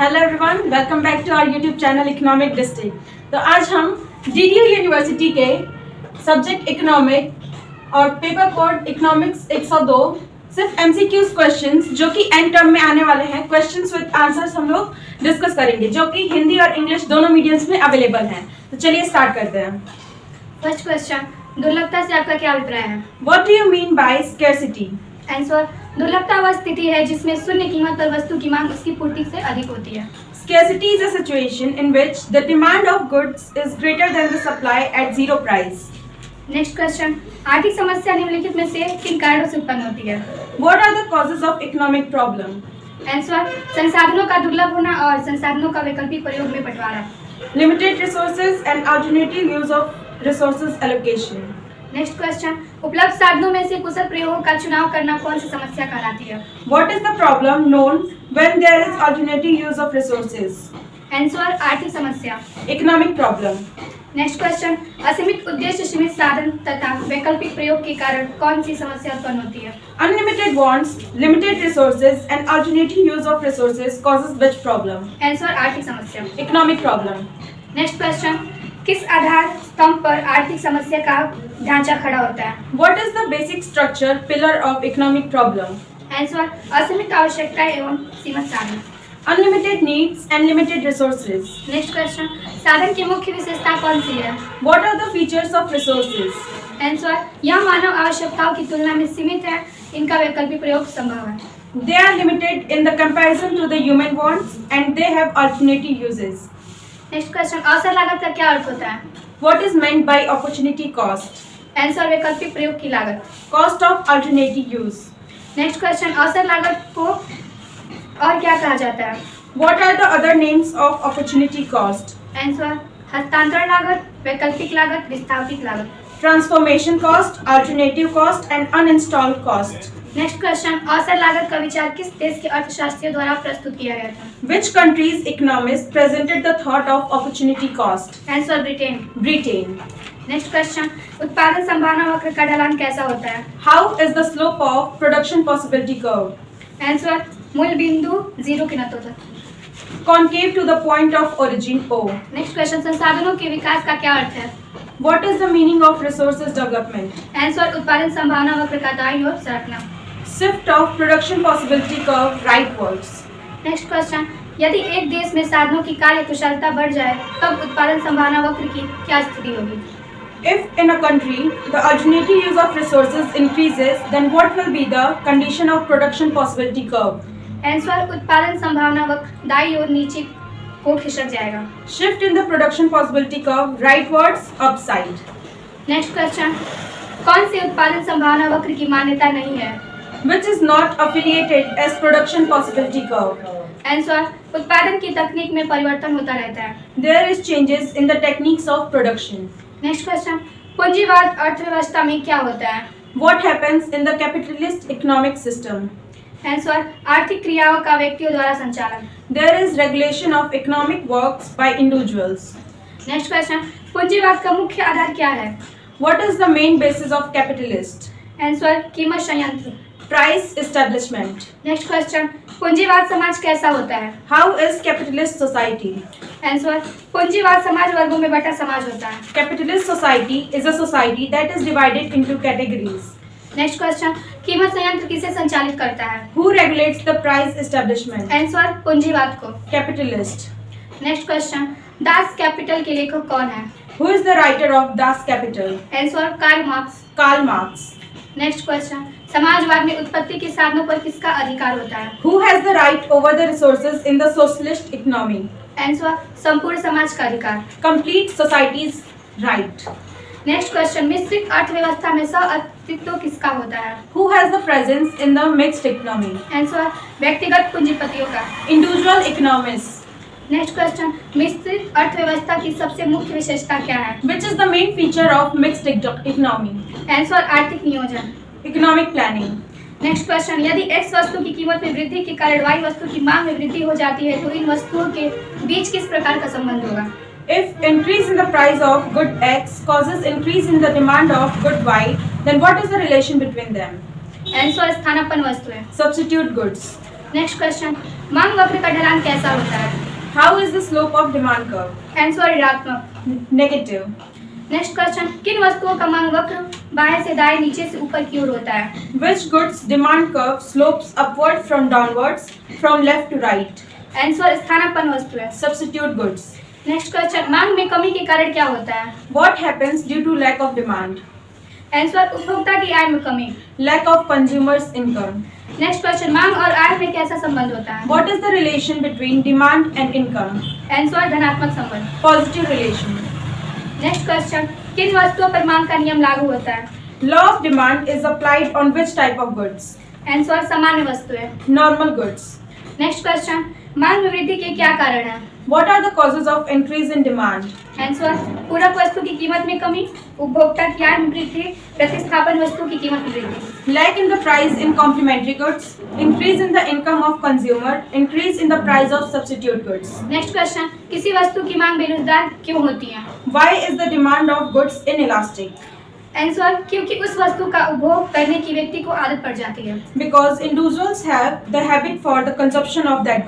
Hello everyone, welcome back to our YouTube channel economic district. तो आज हम DDU university के सब्जेक्ट इकोनॉमिक और पेपर कोड इकोनॉमिक्स 102 सिर्फ एमसीक्यूज क्वेश्चंस जो कि एंड टर्म में आने वाले हैं, क्वेश्चंस विद आंसर्स हम लोग डिस्कस करेंगे जो कि हिंदी और इंग्लिश दोनों मीडियम्स में अवेलेबल हैं। तो चलिए स्टार्ट करते हैं। फर्स्ट क्वेश्चन, दुर्लभता से आपका क्या अभिप्राय है? What do you mean by scarcity? Answer, दुर्लभता वह स्थिति है जिसमें शून्य कीमत पर वस्तु की मांग उसकी पूर्ति से अधिक होती है। Scarcity is a situation in which the demand of goods is greater than the supply at zero price. Next question, आर्थिक समस्या निम्नलिखित में से किन कारणों से उत्पन्न होती है? What are the causes of economic problem? Answer, संसाधनों का दुर्लभ होना और संसाधनों का वैकल्पिक प्रयोग में बंटवारा। Limited resources and alternative use of resources allocation. Next question, उपलब्ध साधनों में से कुशल प्रयोग का चुनाव करना कौन सी समस्या कहलाती है? What is the problem known when there is alternative use of resources? Answer, आर्थिक समस्या। Economic problem. नेक्स्ट क्वेश्चन, असीमित उद्देश्य सीमित साधन तथा वैकल्पिक प्रयोग के कारण कौन सी समस्या उत्पन्न होती है? Unlimited wants, limited resources and alternative use of resources causes which problem? Answer, आर्थिक समस्या। Economic problem. नेक्स्ट क्वेश्चन, किस आधार स्तंभ पर आर्थिक समस्या का ढांचा खड़ा होता है? What is the basic structure pillar of economic problem? Answer, असीमित आवश्यकता एवं सीमित साधन। Unlimited needs and limited resources. Next question, साधन की मुख्य विशेषता कौन सी है? What are the features of resources? Answer, यह मानव आवश्यकताओं की तुलना में सीमित है, इनका वैकल्पिक प्रयोग संभव है। They are limited in the comparison to the human wants and they have alternative uses. Next question, अवसर लागत का क्या अर्थ होता है? What is meant by opportunity cost? Answer, वैकल्पिक प्रयोग की लागत। Cost of alternative use. Next question, अवसर लागत को और क्या कहा जाता है? What are the other names of opportunity cost? Answer, हस्तांतरण लागत, वैकल्पिक लागत, विस्थापित लागत। Transformation cost, alternative cost and uninstalled cost. Next question, अवसर लागत का विचार किस देश के अर्थशास्त्रियों द्वारा प्रस्तुत किया गया था? Which country's economists presented the thought of opportunity cost? Answer, Britain. Britain. Next question, उत्पादन संभावना वक्र का ढलान कैसा होता है? How is the slope of production possibility curve? Answer, मूल बिंदु 0 के नतों तक। Concave to the point of origin O. Next question, संसाधनों के विकास का क्या अर्थ है? What is the meaning of resources development? Answer, उत्पादन संभावना वक्र का दाईं ओर सरकना। Shift of production possibility curve rightwards. Next question, यदि एक देश में साधनों की कार्य कुशलता बढ़ जाए तब उत्पादन संभावना वक्र की क्या स्थिति होगी? If in a country the alternative use of resources increases, then what will be the condition of production possibility curve? Answer, उत्पादन संभावना वक्र दाईं ओर नीचे को खिसक जाएगा। Shift in the production possibility curve rightwards upside. Next question, कौन से उत्पादन संभावना वक्र की मान्यता नहीं है? Which is not affiliated as production possibility curve? Answer, उत्पादन की तकनीक में परिवर्तन होता रहता है। There is changes in the techniques of production. Next question, पूंजीवाद अर्थव्यवस्था में क्या होता है? What happens in the capitalist economic system? Answer, आर्थिक क्रियाओं का व्यक्तियों द्वारा संचालन। There is regulation of economic works by individuals. Next question, पूंजीवाद का मुख्य आधार क्या है? What is the main basis of capitalist? Answer, कीमत संयंत्र। Price establishment. नेक्स्ट क्वेश्चन, पूंजीवाद समाज कैसा होता है? How is capitalist society? Answer, पूंजीवाद समाज वर्गों में बटा समाज होता है। Capitalist society is a society that is divided into categories. Next question, कीमत संयंत्र किसे संचालित करता है? Who regulates the price establishment? Answer, पूंजीवाद को। Capitalist. Next question, Das Kapital के लेखक कौन है? Who is the writer of Das Kapital? Answer, Karl Marx. Karl Marx. Next question, समाजवाद में उत्पत्ति के साधनों पर किसका अधिकार होता है? Who has the right over the resources in the socialist economy? Answer, संपूर्ण समाज का अधिकार। Complete society's right. Next question, मिश्रित अर्थव्यवस्था में सह अस्तित्व किसका होता है? Who has the presence in the mixed economy? Answer, व्यक्तिगत पूंजीपतियों का। Individual economists. नेक्स्ट क्वेश्चन, मिश्रित अर्थव्यवस्था की सबसे मुख्य विशेषता क्या है? Which is the main feature of mixed economy? Answer, आर्थिक नियोजन। Economic planning. नेक्स्ट क्वेश्चन, यदि एक्स वस्तु की कीमत में वृद्धि के कारण वाई वस्तु की मांग में वृद्धि हो जाती है तो इन वस्तुओं के बीच किस प्रकार का संबंध होगा? If increase in the price of good X causes increase in the demand of good Y, then what is the relation between them? Answer, स्थानापन्न वस्तुएं। Substitute goods. नेक्स्ट क्वेश्चन, मांग वक्र का ढलान कैसा होता है? How is the slope of demand curve? Answer ऋणात्मक। Negative. नेक्स्ट क्वेश्चन, किन वस्तुओं का मांग वक्र बाएं से दाएं नीचे से ऊपर की ओर होता है? Which goods demand curve slopes upward from downwards, from left to right? Answer स्थानापन्न वस्तु है। Substitute goods. नेक्स्ट क्वेश्चन, मांग में कमी के कारण क्या होता है? What happens due to lack of demand? Answer उपभोक्ता की आय में कमी। Lack of consumers' income. Next question, मांग और आय में कैसा संबंध होता है? What is the relation between demand and income? Answer धनात्मक संबंध। Positive relation. नेक्स्ट क्वेश्चन, किन वस्तुओं पर मांग का नियम लागू होता है? Law of demand is applied on which type of goods? Answer सामान्य वस्तु है। Normal goods. नेक्स्ट क्वेश्चन, मांग में वृद्धि के क्या कारण हैं? What are the causes of increase in demand? Answer पूरक वस्तु की कीमत में कमी, उपभोक्ता की आय में वृद्धि, प्रतिस्थापन वस्तु की कीमत में वृद्धि। Lack in the price in complementary goods, increase in the income of consumer, increase in the price of substitute goods. Next question, किसी वस्तु की मांग बेरोजगार क्यों होती है? Why is the demand of goods inelastic? Answer क्योंकि उस वस्तु का उपभोग करने की व्यक्ति को आदत पड़ जाती है। Because individuals have the habit for the consumption of that good.